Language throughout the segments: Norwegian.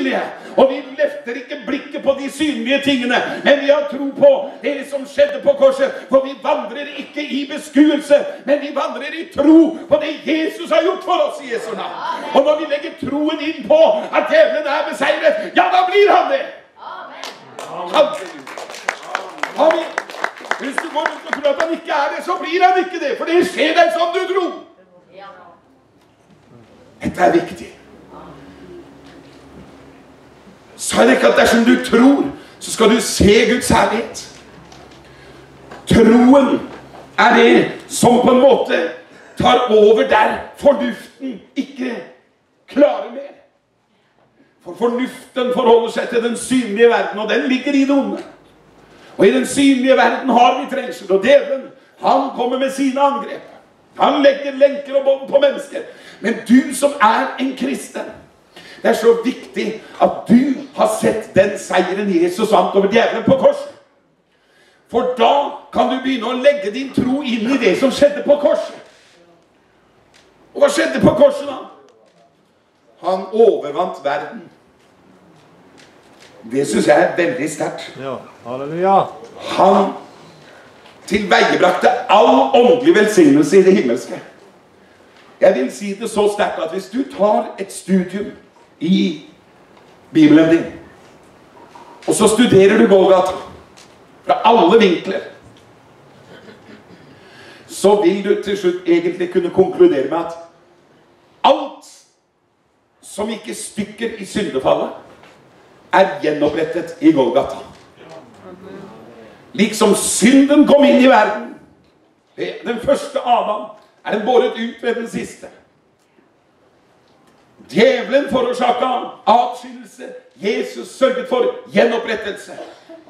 usynlige. Og vi løfter ikke blikket på de synlige tingene, men vi har tro på det som skjedde på korset. For vi vandrer ikke i beskuelse, men vi vandrer i tro på det Jesus har gjort for oss i Jesu navn. Og når vi legger troen inn på at djevelen er beseiret, ja, da blir han det. Amen. Amen. Hvis du går rundt og tror at han ikke er det, så blir han ikke det, for det skjer deg som du tror. Dette er viktig. Sa jeg ikke at dersom du tror, så skal du se Guds herlighet. Troen er det som på en måte tar over der fornuften ikke klarer mer. For fornuften forholder seg til den synlige verden, og den ligger i det onde. Og i den synlige verden har vi trengsel, og djevelen, han kommer med sine angrep. Han legger lenker og bånd på mennesker. Men du som er en kristen, det er så viktig at du har sett den seieren Jesus vant over djevelen på korset. For da kan du begynne å legge din tro inn i det som skjedde på korset. Og hva skjedde på korset da? Han overvant verden. Det synes jeg er veldig sterkt. Ja, halleluja. Han tilveiebrakte all åndelig velsignelse i det himmelske. Jeg vil si det så sterkt at hvis du tar et studium i Bibelen din, og så studerer du Golgata fra alle vinkler, så vil du til slutt egentlig kunne konkludere med at alt som ikke stykker i syndefallet er gjenopprettet i Golgata. Liksom synden kom inn i verden, den første Adam, er den båret ut ved den siste. Djevelen forårsaket avskillelse. Jesus sørget for gjenopprettelse.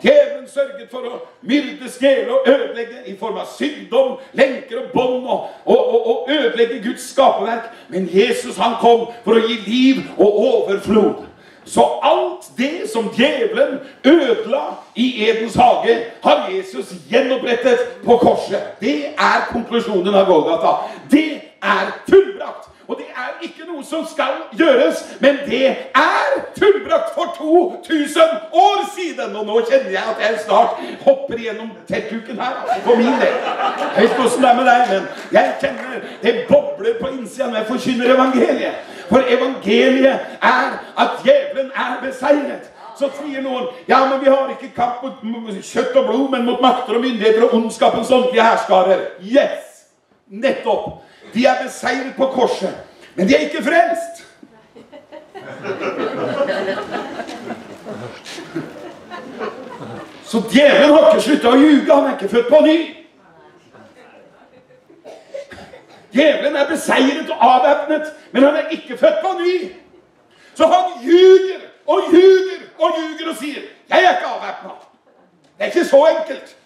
Djevelen sørget for å myrde, stjele og ødelegge i form av sykdom, lenker og bånd og ødelegge Guds skaperverk. Men Jesus, han kom for å gi liv og overflod. Så alt det som djevelen ødela i Edens hage, har Jesus gjenopprettet på korset. Det er konklusjonen av Golgata. Det er fullbrakt. Og det er ikke noe som skal gjøres, men det er fullbrakt for 2000 år siden. Og nå kjenner jeg at jeg snart hopper gjennom tettuken her, for min del. Jeg vet ikke hvordan det er med deg, men jeg kjenner det bobler på innsiden når jeg forkynner evangeliet. For evangeliet er at djevelen er beseiret. Så sier noen, ja, men vi har ikke kamp mot kjøtt og blod, men mot makter og myndigheter og ondskapens åndelige herskarer. Yes! Nettopp! De er beseiret på korset, men de er ikke frelst. Så djevelen har ikke sluttet å ljuge, han er ikke født på ny. Djevelen er beseiret og avvæpnet, men han er ikke født på ny. Så han ljuger og ljuger og ljuger og sier, jeg er ikke avvæpnet. Det er ikke så enkelt.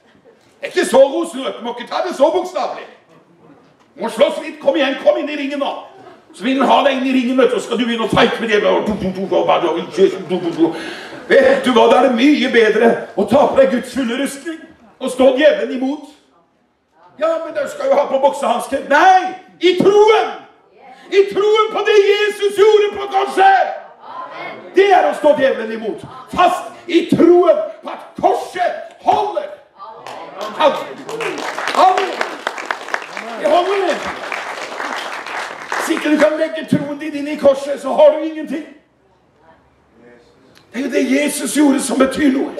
Det er ikke så rosenrødt, du må ikke ta det så bokstavlig. Du må slåss litt, kom igjen, kom inn i ringen nå. Så vil han ha deg inn i ringen, vet du, og skal du begynne å fight med djevelen. Vet du hva, det er mye bedre å ta på deg Guds fulle rustning og stå djevelen imot. Ja, men du skal jo ha på boksehansker. Nei, i troen! I troen på det Jesus gjorde på korset! Det er å stå djevelen imot. Fast i troen på at korset holder. Amen. Det holder det. Hvis ikke du kan legge troen din inn i korset, så har du ingenting. Det er jo det Jesus gjorde som betyr noe.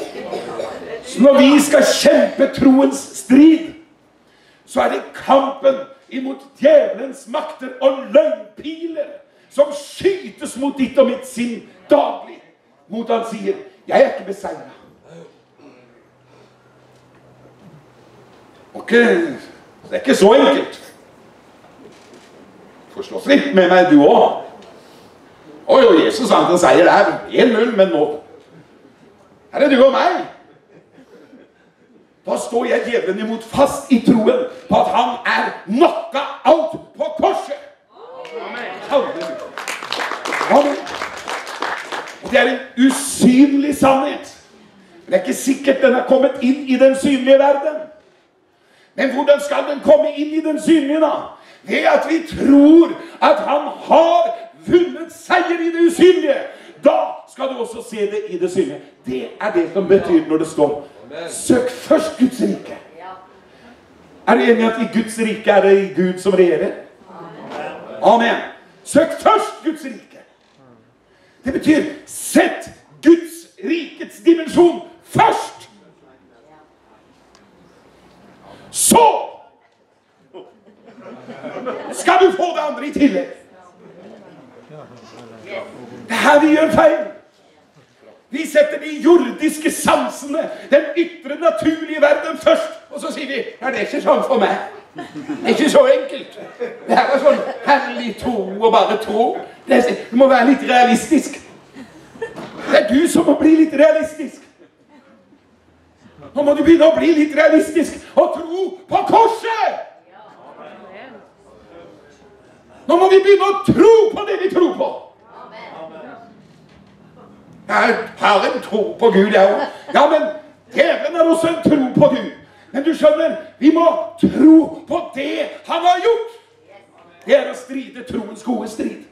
Så når vi skal kjempe troens strid, så er det kampen imot djevelens makter og løgnpiler som skytes mot ditt og mitt sinn daglig. Mot han sier, jeg er ikke beseiret. Ok, det er ikke så enkelt. Du får slåss litt med meg du også. Oi, og Jesus han seier der. 1-0, men nå. Her er du og meg. Da står jeg djevelen imot fast i troen på at han er knocka out på korset. Amen. Amen. Og det er en usynlig sannhet. Men det er ikke sikkert den har kommet inn i den synlige verden. Men hvordan skal den komme inn i den synlige da? Det er at vi tror at han har vunnet seier i det usynlige. Da skal skal du også se det i det synlige. Det det som betyr når det står søk først Guds rike. Er du enig at i Guds rike det Gud som regjerer? Amen. Søk først Guds rike. Det betyr sett Guds rikets dimensjon først. Så skal du få det andre i tillegg. Det her vi gjør feil. Vi setter de jordiske sansene, den ytre naturlige verden først, og så sier vi, ja, det ikke sånn for meg. Det ikke så enkelt. Det her sånn herlig tro og bare tro. Du må være litt realistisk. Det du som må bli litt realistisk. Nå må du begynne å bli litt realistisk og tro på korset. Nå må vi begynne å tro på det vi tror på. Jeg har en tro på Gud, jeg også. Ja, men djevelen har også en tro på Gud. Men du skjønner, vi må tro på det han har gjort. Det å stride troens gode strid.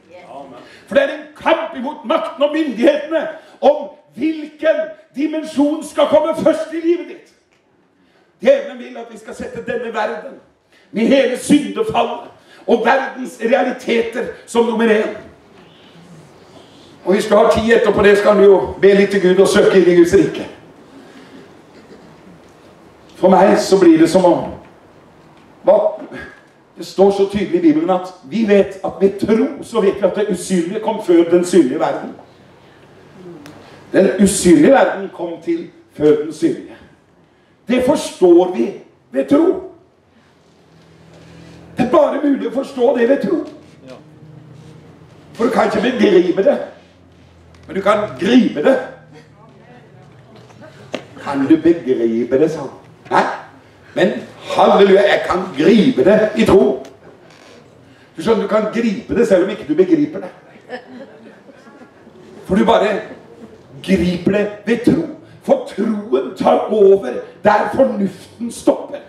For det en kamp imot makten og myndighetene om hvilken dimensjon skal komme først i livet ditt. Djevelen vil at vi skal sette denne verden med hele syndefallet og verdens realiteter som nummer 1. Og vi skal ha tid etterpå det, skal vi jo be litt til Gud og søke inn i Guds rike. For meg så blir det som om det står så tydelig i Bibelen at vi vet at ved tro så vet vi at det usynlige kom før den synlige verden. Den usynlige verden kom til før den synlige. Det forstår vi ved tro. Det bare mulig å forstå det ved tro. For du kan ikke begripe det. Men du kan gripe det. Kan du begripe det, sånn? Nei. Men halleluja, jeg kan gripe det i tro. Du skjønner, du kan gripe det selv om ikke du begriper det. For du bare griper det ved tro. For troen tar over der fornuften stopper.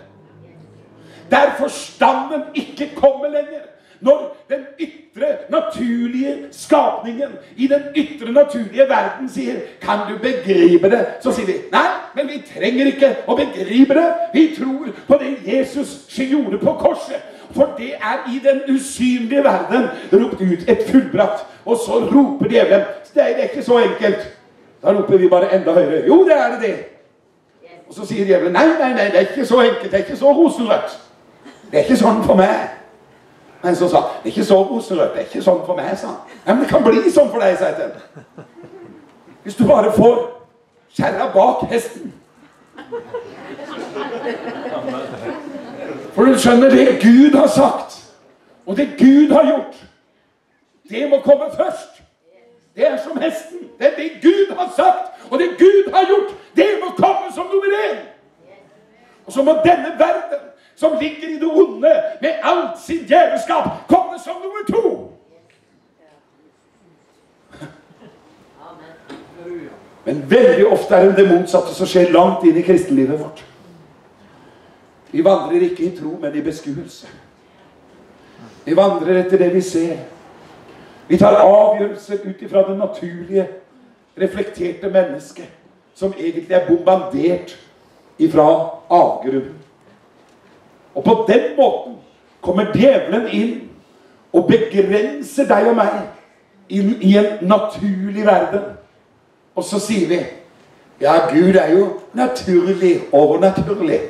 Der forstanden ikke kommer lenger. Når den ytre naturlige skapningen i den ytre naturlige verden sier, kan du begripe det? Så sier vi, nei, men vi trenger ikke å begripe det. Vi tror på det Jesus gjorde på korset. For det i den usynlige verden ropt ut et fullbrakt. Og så roper djevelen, det ikke så enkelt. Da roper vi bare enda høyere, jo, det det. Og så sier djevelen, nei, det ikke så enkelt, det ikke så rosenrødt. Det ikke sånn for meg. Men så sa, det ikke så rosenrødt, det ikke sånn for meg, sa han. Ja, men det kan bli sånn for deg, sa jeg til henne. Hvis du bare får kjerra bak hesten. For du skjønner, det Gud har sagt, og det Gud har gjort, det må komme først. Det som hesten. Det det Gud har sagt, og det Gud har gjort, det må komme som nummer 1. Og så må denne verden, som ligger i det onde med alt sin djevelskap, komme som nummer 2. Men veldig ofte det det motsatte som skjer langt inn i kristenlivet vårt. Vi vandrer ikke i tro, men i beskuelse. Vi vandrer etter det vi ser. Vi tar avgjørelser ut ifra det naturlige, reflekterte mennesket, som egentlig bombardert ifra avgrunnen. Og på den måten kommer djevelen inn og begrenser deg og meg inn i en naturlig verden. Og så sier vi, ja, Gud jo naturlig, overnaturlig.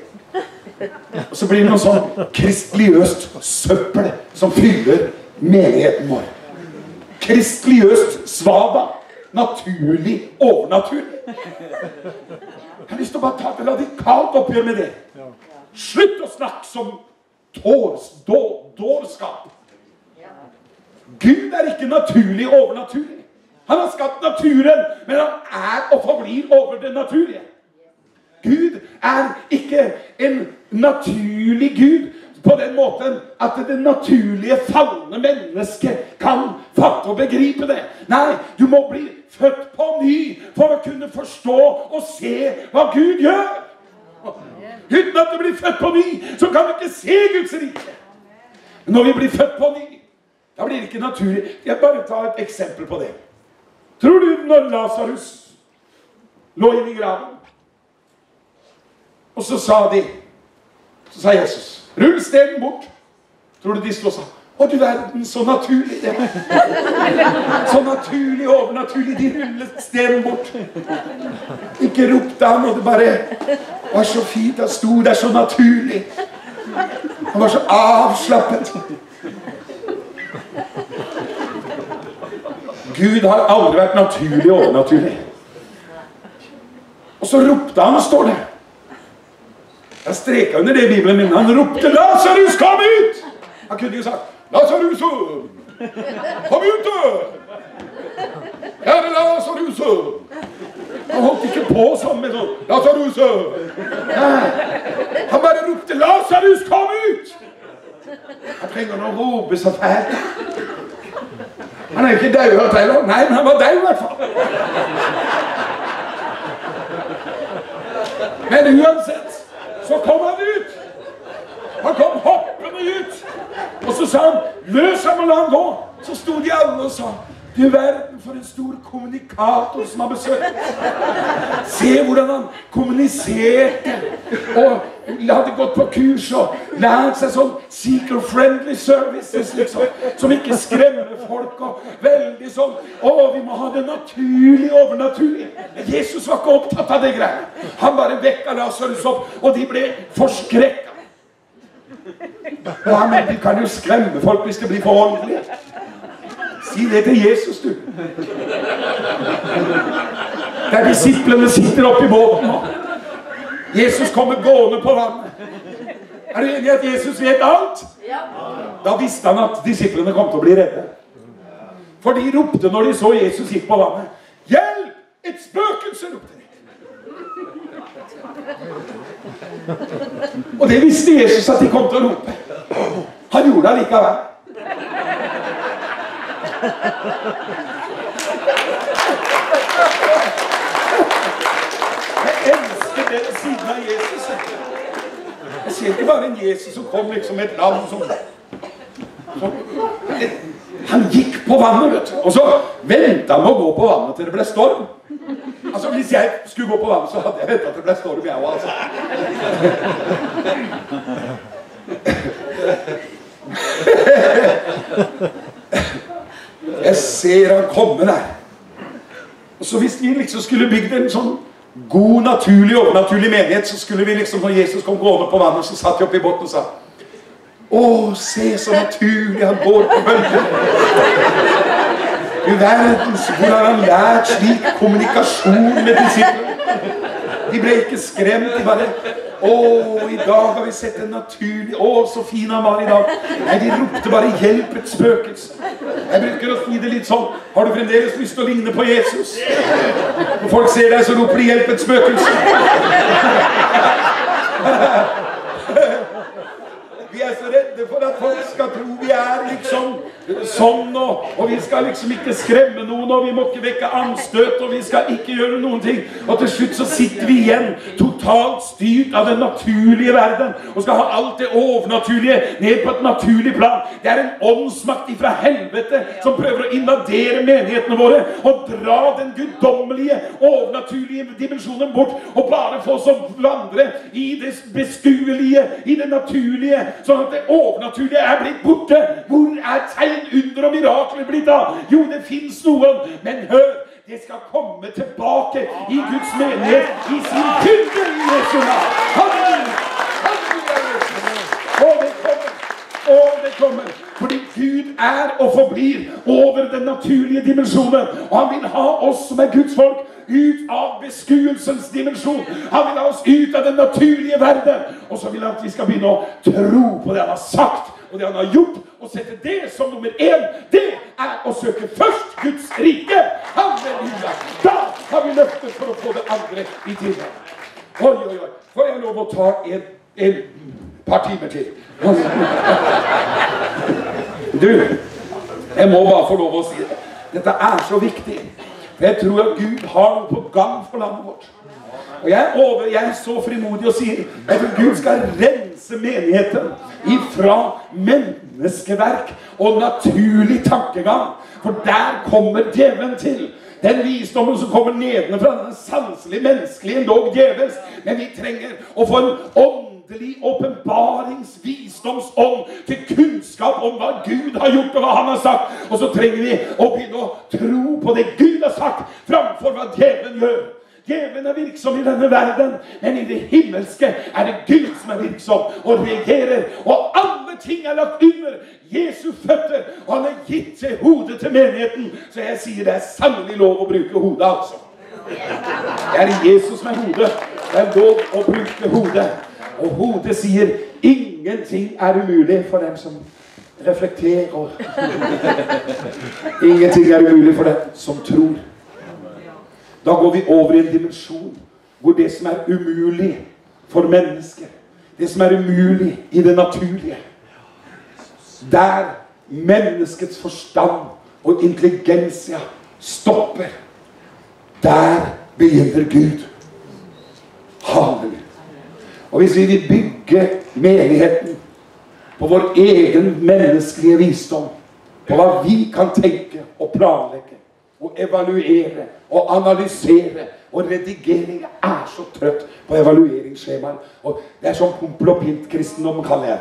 Og så blir det noe sånn kristeliøst søppel som fyller menigheten vår. Kristeliøst svada, naturlig, overnaturlig. Jeg har lyst til å bare ta et radikalt oppgjør med det. Slutt å snakke som dårskap. Gud ikke naturlig overnaturlig. Han har skapt naturen, men han og forblir over det naturlige. Gud ikke en naturlig Gud på den måten at det naturlige falne mennesket kan fatte og begripe det. Nei, du må bli født på ny for å kunne forstå og se hva Gud gjør. Uten at du blir født på ny, så kan du ikke se Guds rike. Men når vi blir født på ny, da blir det ikke naturlig. Jeg bare tar et eksempel på det. Tror du når Lazarus lå inne i graven, og så sa Jesus, rull stenen bort. Tror du de stod og sa, å du verden, så naturlig det var. Så naturlig, overnaturlig, de rullet stenen bort. Ikke ropte han, og det bare var så fint, han stod der så naturlig. Han var så avslappet. Gud har aldri vært naturlig og overnaturlig. Og så ropte han, står det. Jeg streket under det i Bibelen min. Han ropte, Lazarus, kom ut! Han kunne jo sagt, Lazarus, kom ut! Kjære Lazarus! Han holdt ikke på sånn med sånn, Lazarus! Nei, han bare ropte, Lazarus, kom ut! Han trenger å rope så fælt. Han er jo ikke død heller. Nei, men han var død i hvert fall. Men uansett, så kom han ut. Han kom hoppende ut. Og så sa han, løs ham og la han gå. Så stod de alle og sa, du verden for en stor kommunikator som har besøkt. Se hvordan han kommuniserte. Og hadde gått på kurs og lært seg sånn seeker-friendly services, liksom. Som ikke skremmer folk og veldig sånn, vi må ha det naturlige og overnaturlige. Jesus var ikke opptatt av det greiene. Han bare vekket Lazarus opp, og de ble forskrekket. Ja, men de kan jo skremme folk hvis det blir for ordentlig. Si det til Jesus, du. Der disiplene sitter oppe i båten, og Jesus kommer gående på vannet. Er du enig i at Jesus vet alt? Ja. Da visste han at disiplene kom til å bli redde. For de ropte når de så Jesus gikk på vannet. Hjelp! Et spøkelse, ropte de. Og det visste Jesus at de kom til å rope. Han gjorde det likevel. Jeg elsker den siden av Jesus. Jeg ser ikke bare en Jesus som kom liksom med et land som han gikk på vannet, vet du. Og så ventet han med å gå på vannet til det ble storm. Altså, hvis jeg skulle gå på vannet, så hadde jeg ventet at det ble storm, jeg også, altså. Jeg ser han komme der. Og så hvis vi liksom skulle bygge en sånn god, naturlig, overnaturlig menighet, så skulle vi liksom, når Jesus kom gående på vannet, så satt jeg oppe i båten og sa, se så naturlig han går på bølgen. I verdens, hvor har han lært slik kommunikasjon med disiplene? De ble ikke skremt, de bare, i dag har vi sett en naturlig, så fin han var i dag. Nei, de ropte bare, hjelp et spøkelse. Jeg bruker å si det litt sånn, har du fremdeles lyst til å ligne på Jesus? Når folk ser deg, så roper de, hjelp et spøkelse. Vi er så redde for at folk skal tro vi er liksom sånn, og vi skal liksom ikke skremme noen, og vi må ikke vekke anstøt, og vi skal ikke gjøre noen ting. Og til slutt så sitter vi igjen totalt styrt av den naturlige verden, og skal ha alt det overnaturlige ned på et naturlig plan. Det er en åndsmakt ifra helvete som prøver å invadere menighetene våre, og dra den guddommelige, overnaturlige dimensjonen bort, og bare få oss å vandre i det beskuelige, i det naturlige, sånn at det overnaturlige er blitt borte. Hvor er tegn, under og mirakler blitt av? Jo, det finnes noen, men hør, det skal komme tilbake i Guds menighet i sin fylde i Jesu navn. Halleluja! Og det kommer, fordi Gud er og forblir over den naturlige dimensjonen, og han vil ha oss som er Guds folk ut av beskuelsens dimensjon. Han vil ha oss ut av den naturlige verden, og så vil han at vi skal begynne å tro på det han har sagt og det han har gjort, og sette det som nummer 1. Det er å søke først Guds rike. Halleluja! Da har vi løftet for å få det andre i tillegg. Oi. Får jeg lov å ta en par timer til? Du, jeg må bare få lov å si det. Dette er så viktig. For jeg tror at Gud har noe på gang for landet vårt. Og jeg er så frimodig og sier at Gud skal rense menigheten ifra menneskeverk og naturlig tankegang. For der kommer djevelen til. Den visdommen som kommer nedenfra, den sanselige, menneskelige, endog djevelsk. Men vi trenger å få en åndelig åpenbaringsvisdomsånd til kunnskap om hva Gud har gjort og hva han har sagt. Og så trenger vi å begynne å tro på det Gud har sagt, framfor hva djevelen gjør. Djevelen er virksom i denne verden, men i det himmelske er det Gud som er virksom og regerer. Og alle ting er lagt under Jesu føtter, og han har gitt til hodet til menigheten. Så jeg sier det er sannelig lov å bruke hodet, altså. Det er Jesus som er hodet. Det er lov å bruke hodet. Og hodet sier ingenting er umulig for dem som reflekterer. Ingenting er umulig for dem som tror. Da går vi over i en dimensjon hvor det som er umulig for mennesker, det som er umulig i det naturlige, der menneskets forstand og intelligensia stopper, der begynner Gud. Halleluja. Og hvis vi vil bygge menigheten på vår egen menneskelige visdom, på hva vi kan tenke og planlegge, og evaluere, og analysere, og redigere. Jeg er så trøtt på evalueringsskjemaer. Og det er sånn pompel og pint kristendom, kaller jeg.